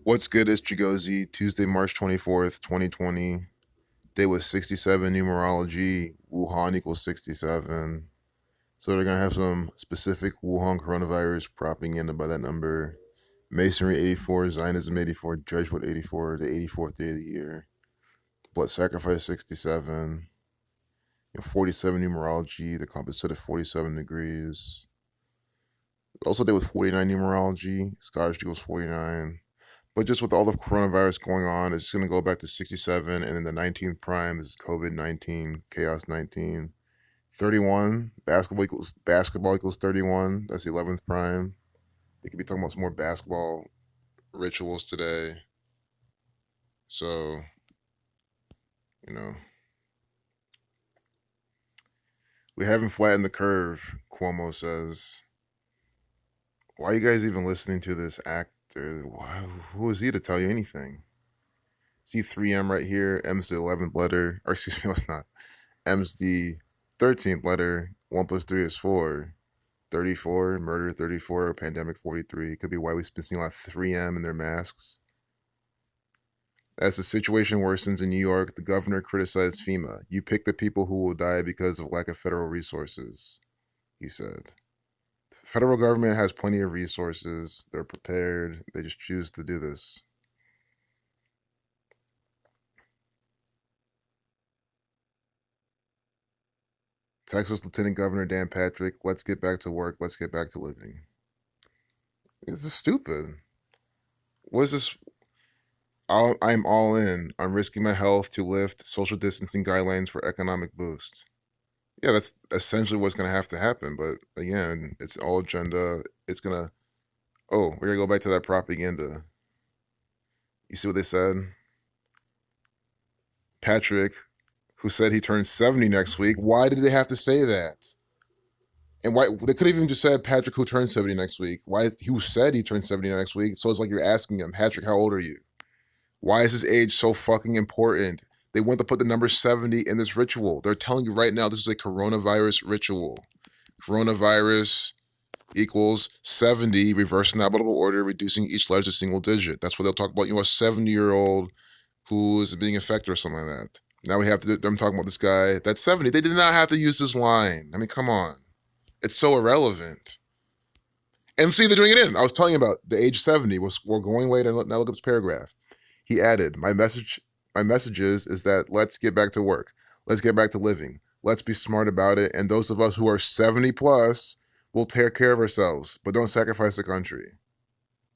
What's good? It's Chigozy. Tuesday, March 24th, 2020. Day was 67 numerology. Wuhan equals 67. So they're going to have some specific Wuhan coronavirus propping in by that number. Masonry 84, Zionism 84, Jesuit 84, the 84th day of the year. Blood sacrifice 67. 47 numerology, the compass set at 47 degrees. Also day with 49 numerology, Scottish equals 49. But just with all the coronavirus going on, it's going to go back to 67. And then the 19th prime is COVID 19, chaos 19. 31, basketball equals 31. That's the 11th prime. They could be talking about some more basketball rituals today. So, you know, we haven't flattened the curve, Cuomo says. Why are you guys even listening to this actor? Who is he to tell you anything? See 3M right here. M's the 11th letter. Or excuse me, no, it's not. M's the 13th letter. 1 plus 3 is 4. 34, murder 34, pandemic 43. Could be why we've been seeing a lot of 3M in their masks. As the situation worsens in New York, the governor criticized FEMA. You pick the people who will die because of lack of federal resources, he said. The federal government has plenty of resources. They're prepared. They just choose to do this. Texas Lieutenant Governor Dan Patrick, let's get back to work. Let's get back to living. This is stupid. What is this? I'm all in. I'm risking my health to lift social distancing guidelines for economic boost. Yeah, that's essentially what's going to have to happen. But again, it's all agenda. It's going to. Oh, we're going to go back to that propaganda. You see what they said? Patrick, who said he turns 70 next week, why did they have to say that? And why they could have even just said Patrick, who turns 70 next week. Why who said he turned 70 next week? So it's like you're asking him, Patrick, how old are you? Why is his age so fucking important? They want to put the number 70 in this ritual. They're telling you right now this is a coronavirus ritual. Coronavirus equals 70, reverse alphabetical order, reducing each letter to single digit. That's what they'll talk about, a 70-year-old who is being infected or something like that. Now we have to, them talking about this guy that's 70. They did not have to use this line. I mean, come on. It's so irrelevant. And see, they're doing it in. I was telling you about the age 70. We're going later. Now look at this paragraph. He added, my message is that let's get back to work. Let's get back to living. Let's be smart about it. And those of us who are 70 plus will take care of ourselves, but don't sacrifice the country.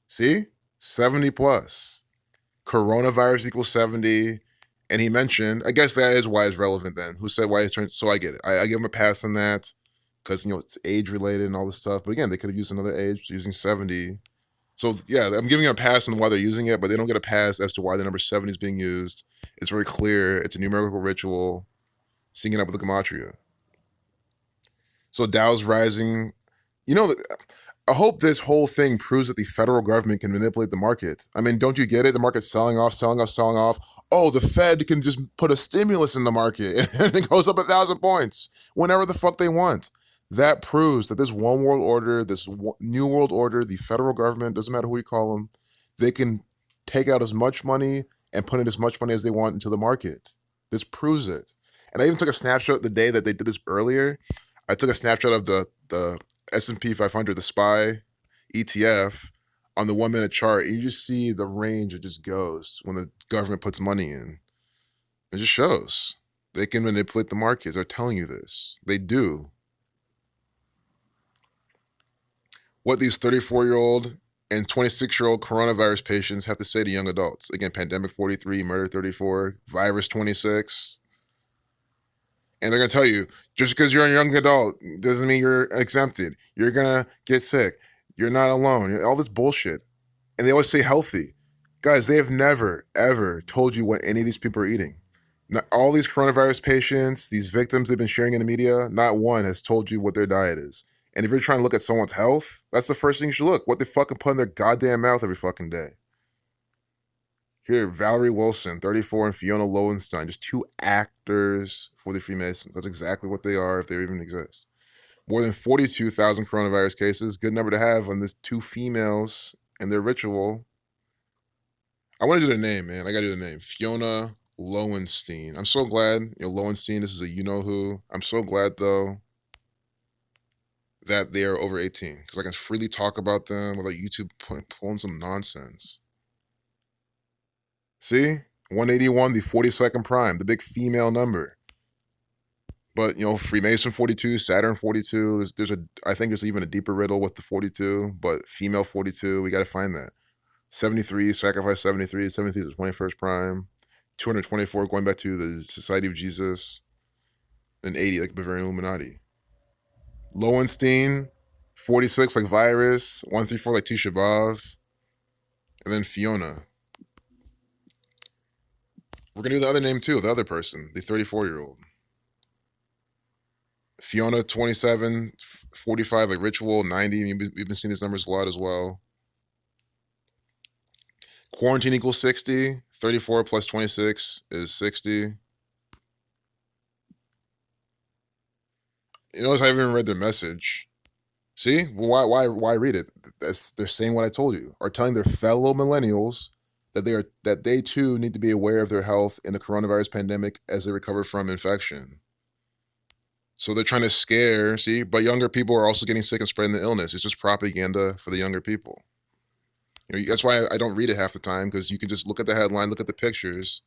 See? 70 plus. Coronavirus equals 70. And he mentioned, I guess that is why it's relevant then. Who said why it's turned? So I get it. I give him a pass on that because, it's age related and all this stuff. But again, they could have used another age using 70. So yeah, I'm giving a pass on why they're using it, but they don't get a pass as to why the number 70 is being used. It's very clear. It's a numerical ritual, syncing up with the gematria. So Dow's rising. I hope this whole thing proves that the federal government can manipulate the market. I mean, don't you get it? The market's selling off, selling off, selling off. Oh, the Fed can just put a stimulus in the market and it goes up 1,000 points whenever the fuck they want. That proves that this one world order, this new world order, the federal government, doesn't matter who you call them, they can take out as much money and put in as much money as they want into the market. This proves it. And I even took a snapshot the day that they did this earlier. I took a snapshot of the S&P 500, the SPY ETF, on the 1 minute chart. And you just see the range it just goes when the government puts money in. It just shows. They can manipulate the markets. They're telling you this. They do. What these 34-year-old and 26-year-old coronavirus patients have to say to young adults. Again, pandemic 43, murder 34, virus 26. And they're going to tell you, just because you're a young adult doesn't mean you're exempted. You're going to get sick. You're not alone. All this bullshit. And they always say healthy. Guys, they have never, ever told you what any of these people are eating. Not all these coronavirus patients, these victims they've been sharing in the media, not one has told you what their diet is. And if you're trying to look at someone's health, that's the first thing you should look. What they fucking put in their goddamn mouth every fucking day. Here, Valerie Wilson, 34, and Fiona Lowenstein, just two actors for the Freemasons. That's exactly what they are if they even exist. More than 42,000 coronavirus cases. Good number to have on this two females and their ritual. I want to do the name, man. I got to do the name. Fiona Lowenstein. I'm so glad, Lowenstein, this is a you-know-who. I'm so glad, though, that they are over 18 because I can freely talk about them without YouTube pulling some nonsense. See? 181, the 42nd prime, the big female number. But, Freemason 42, Saturn 42, I think there's even a deeper riddle with the 42, but female 42, we got to find that. 73, sacrifice 73, 73 is the 21st prime. 224, going back to the Society of Jesus. And 80, like Bavarian Illuminati. Lowenstein, 46, like Virus. 134, like Tisha B'Av. And then Fiona. We're going to do the other name too, the other person, the 34-year-old. Fiona, 27, 45, like Ritual, 90. We've been seeing these numbers a lot as well. Quarantine equals 60. 34 plus 26 is 60. Notice I haven't even read their message. See? Well, why read it? They're saying what I told you. Are telling their fellow millennials that they too need to be aware of their health in the coronavirus pandemic as they recover from infection. So they're trying to scare, see? But younger people are also getting sick and spreading the illness. It's just propaganda for the younger people. That's why I don't read it half the time, because you can just look at the headline, look at the pictures,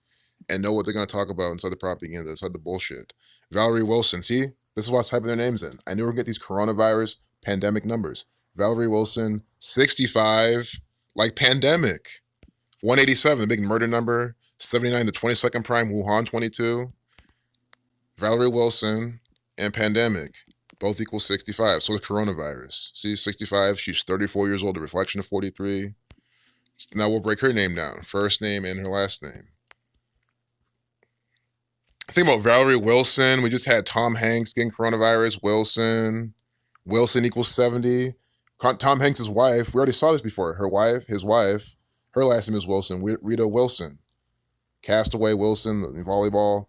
and know what they're going to talk about inside the propaganda, inside the bullshit. Valerie Wilson, see? This is why I was typing their names in. I knew we were going to get these coronavirus pandemic numbers. Valerie Wilson, 65, like pandemic. 187, the big murder number. 79, the 22nd prime, Wuhan 22. Valerie Wilson and pandemic, both equal 65. So the coronavirus. See, 65, she's 34 years old, a reflection of 43. Now we'll break her name down. First name and her last name. Think about Valerie Wilson. We just had Tom Hanks getting coronavirus. Wilson equals 70. Tom Hanks' wife, we already saw this before. His wife, her last name is Wilson. Rita Wilson. Castaway Wilson, volleyball.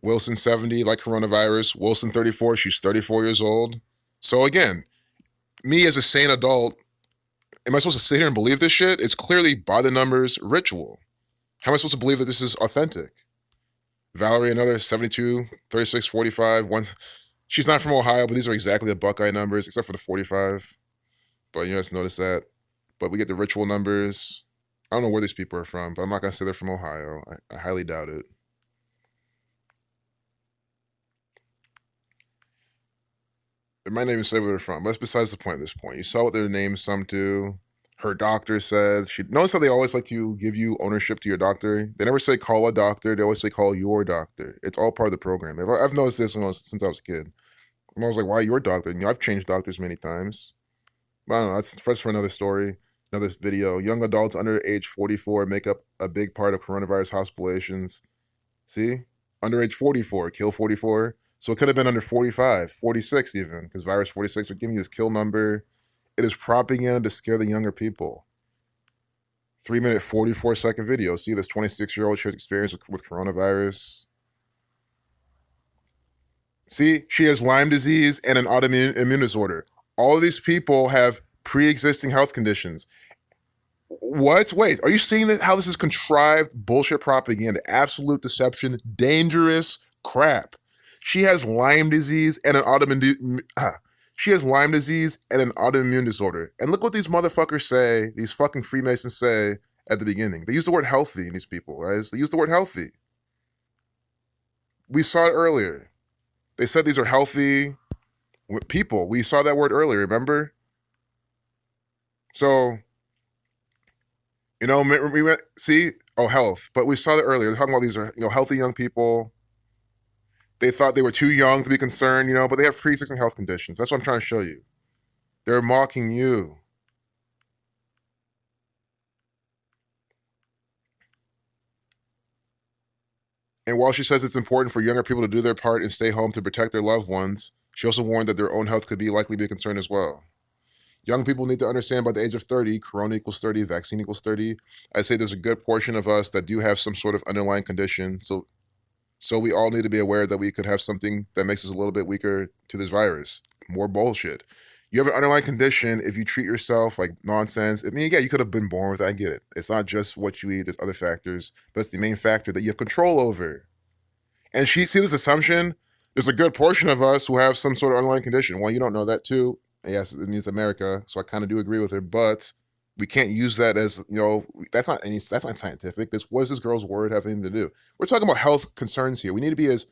Wilson 70, like coronavirus. Wilson 34, she's 34 years old. So again, me as a sane adult, am I supposed to sit here and believe this shit? It's clearly by the numbers ritual. How am I supposed to believe that this is authentic? Valerie, another 72, 36, 45. She's not from Ohio, but these are exactly the Buckeye numbers, except for the 45. But let's notice that. But we get the ritual numbers. I don't know where these people are from, but I'm not going to say they're from Ohio. I highly doubt it. It might not even say where they're from, but that's besides the point at this point. You saw what their names sum to. Her doctor said, notice how they always like to give you ownership to your doctor? They never say call a doctor. They always say call your doctor. It's all part of the program. I've noticed this since I was a kid. I was like, why your doctor? I've changed doctors many times. But I don't know. That's for another story, another video. Young adults under age 44 make up a big part of coronavirus hospitalizations. See? Under age 44, kill 44. So it could have been under 45, 46 even, because virus 46 are giving you this kill number. It is propaganda to scare the younger people. 3-minute, 44-second video. See, this 26-year-old shares experience with coronavirus. See, she has Lyme disease and an autoimmune immune disorder. All of these people have pre-existing health conditions. What? Wait, are you seeing how this is contrived bullshit propaganda? Absolute deception, dangerous crap. She has Lyme disease and an autoimmune disorder. And look what these motherfuckers say, these fucking Freemasons say at the beginning. They use the word healthy, these people, guys. They use the word healthy. We saw it earlier. They said these are healthy people. We saw that word earlier, remember? So, we went, health. But we saw that earlier. They're talking about these are, healthy young people. They thought they were too young to be concerned, but they have pre-existing health conditions. That's what I'm trying to show you. They're mocking you. And while she says it's important for younger people to do their part and stay home to protect their loved ones, she also warned that their own health could likely be a concern as well. Young people need to understand by the age of 30, corona equals 30, vaccine equals 30. I'd say there's a good portion of us that do have some sort of underlying condition. So we all need to be aware that we could have something that makes us a little bit weaker to this virus. More bullshit. You have an underlying condition. If you treat yourself like nonsense, I mean, yeah, you could have been born with it. I get it. It's not just what you eat, there's other factors, but it's the main factor that you have control over. And she see this assumption. There's a good portion of us who have some sort of underlying condition. Well, you don't know that too. Yes, it means America, so I kind of do agree with her, but we can't use that as that's not scientific. What does this girl's word have anything to do? We're talking about health concerns here. We need to be as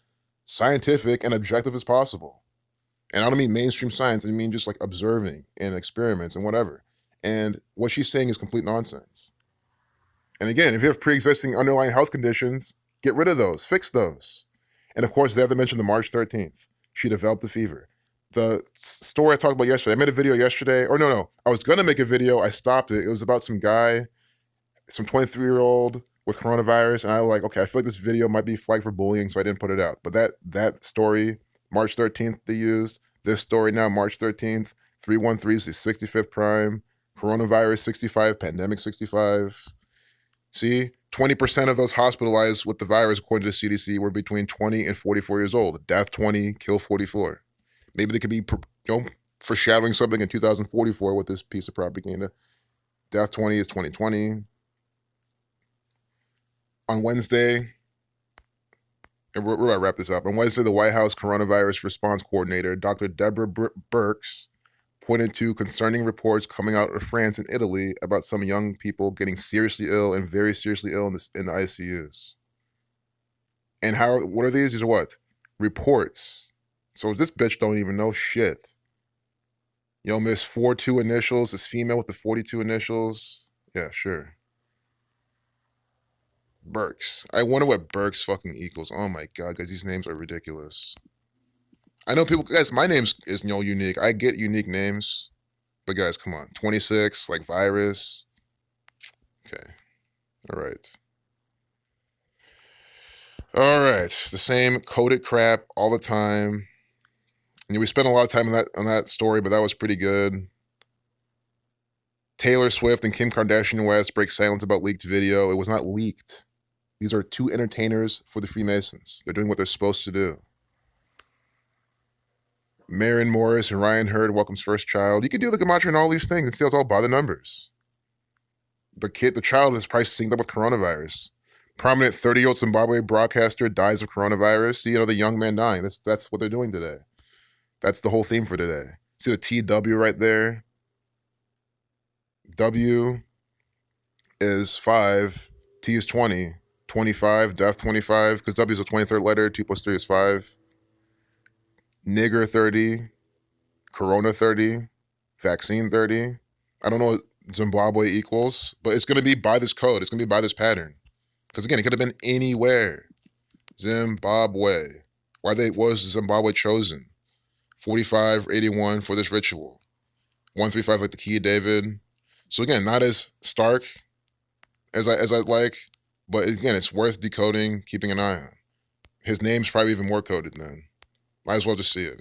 scientific and objective as possible. And I don't mean mainstream science. I mean just like observing and experiments and whatever. And what she's saying is complete nonsense. And again, if you have pre-existing underlying health conditions, get rid of those, fix those. And of course, they have to mention the March 13th. She developed the fever. The story I talked about yesterday, I made a video yesterday, or no, I was gonna make a video, I stopped it. It was about some guy, some 23-year-old with coronavirus, and I was like, okay, I feel like this video might be flagged for bullying, so I didn't put it out. But that story, March 13th, they used. This story now, March 13th, 313 is the 65th prime, coronavirus 65, pandemic 65. See, 20% of those hospitalized with the virus, according to the CDC, were between 20 and 44 years old. Death 20, kill 44. Maybe they could be, foreshadowing something in 2044 with this piece of propaganda. Death 20 is 2020. On Wednesday, and we're about to wrap this up. On Wednesday, the White House coronavirus response coordinator, Dr. Deborah Birx, pointed to concerning reports coming out of France and Italy about some young people getting seriously ill and very seriously ill in the ICUs. And what are these? These are what? Reports. So this bitch don't even know shit. Miss 42 initials, this female with the 42 initials. Yeah, sure. Burks. I wonder what Burks fucking equals. Oh my god, guys, these names are ridiculous. I know people, guys, my name is unique. I get unique names. But guys, come on. 26, like virus. Okay. All right. All right. The same coded crap all the time. And we spent a lot of time on that story, but that was pretty good. Taylor Swift and Kim Kardashian West break silence about leaked video. It was not leaked. These are two entertainers for the Freemasons. They're doing what they're supposed to do. Marion Morris and Ryan Hurd welcomes first child. You can do the gematria and all these things and see it's all by the numbers. The child is probably synced up with coronavirus. Prominent 30-year-old Zimbabwe broadcaster dies of coronavirus. See, the young man dying. That's what they're doing today. That's the whole theme for today. See the TW right there? W is 5, T is 20, 25, death 25, because W is a 23rd letter, 2 plus 3 is 5. Nigger 30, Corona 30, vaccine 30. I don't know what Zimbabwe equals, but it's going to be by this code. It's going to be by this pattern. Because again, it could have been anywhere. Zimbabwe. Was Zimbabwe chosen? 45, 81 for this ritual. 135 like the key of David. So again, not as stark as I'd like, but again, it's worth decoding, keeping an eye on. His name's probably even more coded then. Might as well just see it,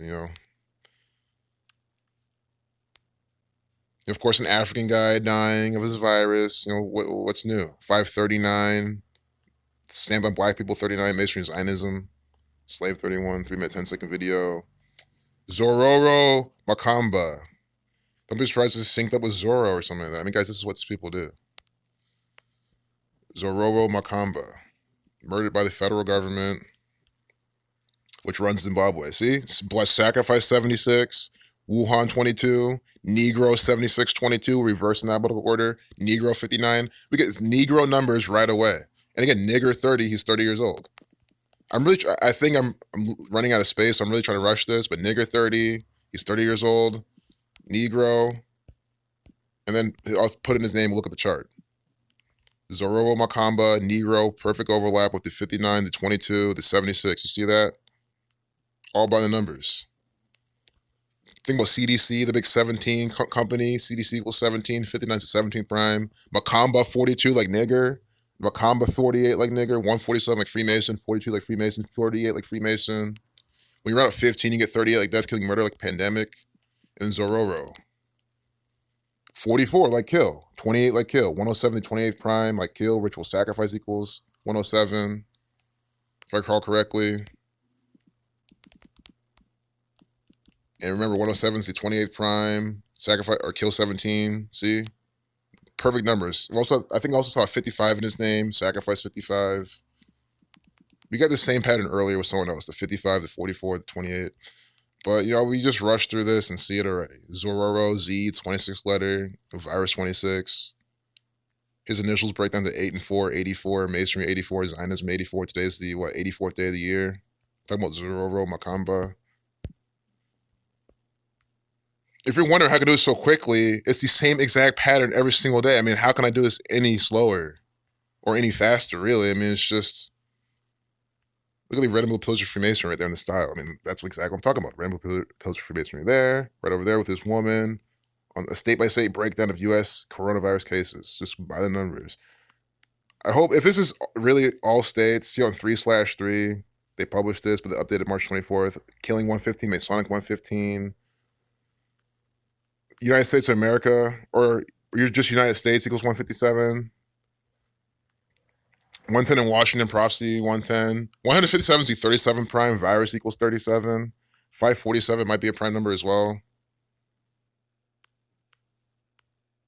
Of course, an African guy dying of his virus. What's new? 539. Stand by Black People 39. Masonry Zionism. Slave 31. 3-minute 10-second video. Zororo Makamba. Don't be surprised if it's synced up with Zorro or something like that. I mean, guys, this is what these people do. Zororo Makamba. Murdered by the federal government, which runs Zimbabwe. See? Blessed Sacrifice 76. Wuhan 22. Negro 7622. Reverse in alphabetical order. Negro 59. We get Negro numbers right away. And again, Nigger 30. He's 30 years old. I think I'm running out of space, so I'm really trying to rush this, but Nigger 30, he's 30 years old, Negro, and then I'll put in his name and look at the chart. Zororo Makamba, Negro, perfect overlap with the 59, the 22, the 76. You see that? All by the numbers. Think about CDC, the big 17 company, CDC equals 17, 59 is the 17 prime, Makamba 42 like nigger, Makamba 48 like nigger, 147 like Freemason, 42 like Freemason, 48 like Freemason. When you're out at 15, you get 38 like death, killing, murder like pandemic, and Zororo. 44 like kill, 28 like kill, 107 to 28th prime like kill, ritual sacrifice equals 107, if I recall correctly. And remember, 107 is the 28th prime. Sacrifice or kill 17. See? Perfect numbers. Also, I think I also saw 55 in his name. Sacrifice 55. We got the same pattern earlier with someone else. The 55, the 44, the 28. But, we just rushed through this and see it already. Zororo, Z, 26 letter. Virus 26. His initials break down to 8 and 4, 84. Masonry 84. Zionism 84. Today's the, 84th day of the year. Talking about Zororo, Makamba. If you're wondering how I can do this so quickly, it's the same exact pattern every single day. I mean, how can I do this any slower or any faster, really? I mean, it's just, look at the red and blue pillars of Freemasonry right there in the style. I mean, that's exactly what I'm talking about. Red and blue pillars of Freemasonry there, right over there with this woman, on a state-by-state breakdown of U.S. coronavirus cases, just by the numbers. I hope, if this is really all states, see on 3/3, they published this, but they updated March 24th, killing 115, Masonic 115, United States of America, or you're just United States equals 157. 110 in Washington, prophecy 110. 157 is the 37 prime, virus equals 37. 547 might be a prime number as well.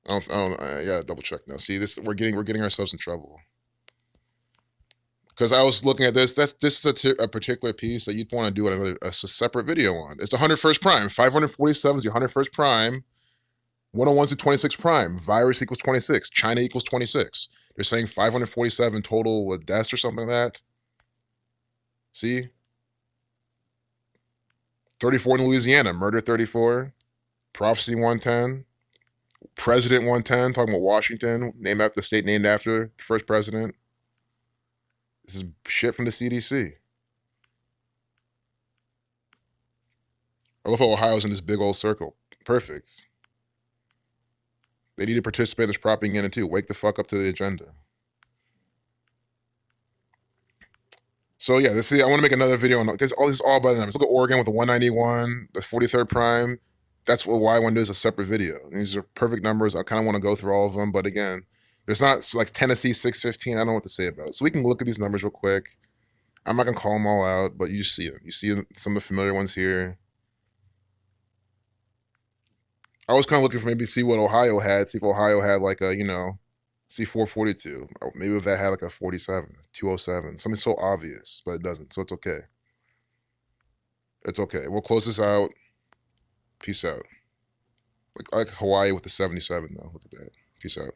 I gotta double check now. See, this we're getting ourselves in trouble. Because I was looking at this, this is a particular piece that you'd want to do a separate video on. It's the 101st prime. 547 is the 101st prime. 101 is the 26 prime. Virus equals 26. China equals 26. They're saying 547 total with deaths or something like that. See? 34 in Louisiana. Murder 34. Prophecy 110. President 110. Talking about Washington. Named after the state named after the first president. This is shit from the CDC. I love how Ohio's in this big old circle. Perfect. They need to participate in this propaganda too. Wake the fuck up to the agenda. So yeah, I want to make another video on this. All this all by the numbers. Look at Oregon with the 191, the 43rd prime. That's why I want to do is a separate video. These are perfect numbers. I kind of want to go through all of them, but again, there's not like Tennessee 615. I don't know what to say about it. So we can look at these numbers real quick. I'm not gonna call them all out, but you just see them. You see some of the familiar ones here. I was kind of looking for maybe see what Ohio had. See if Ohio had like a see 442. Maybe if that had like a 47, 207, something so obvious, but it doesn't. So it's okay. It's okay. We'll close this out. Peace out. Like Hawaii with the 77 though. Look at that. Peace out.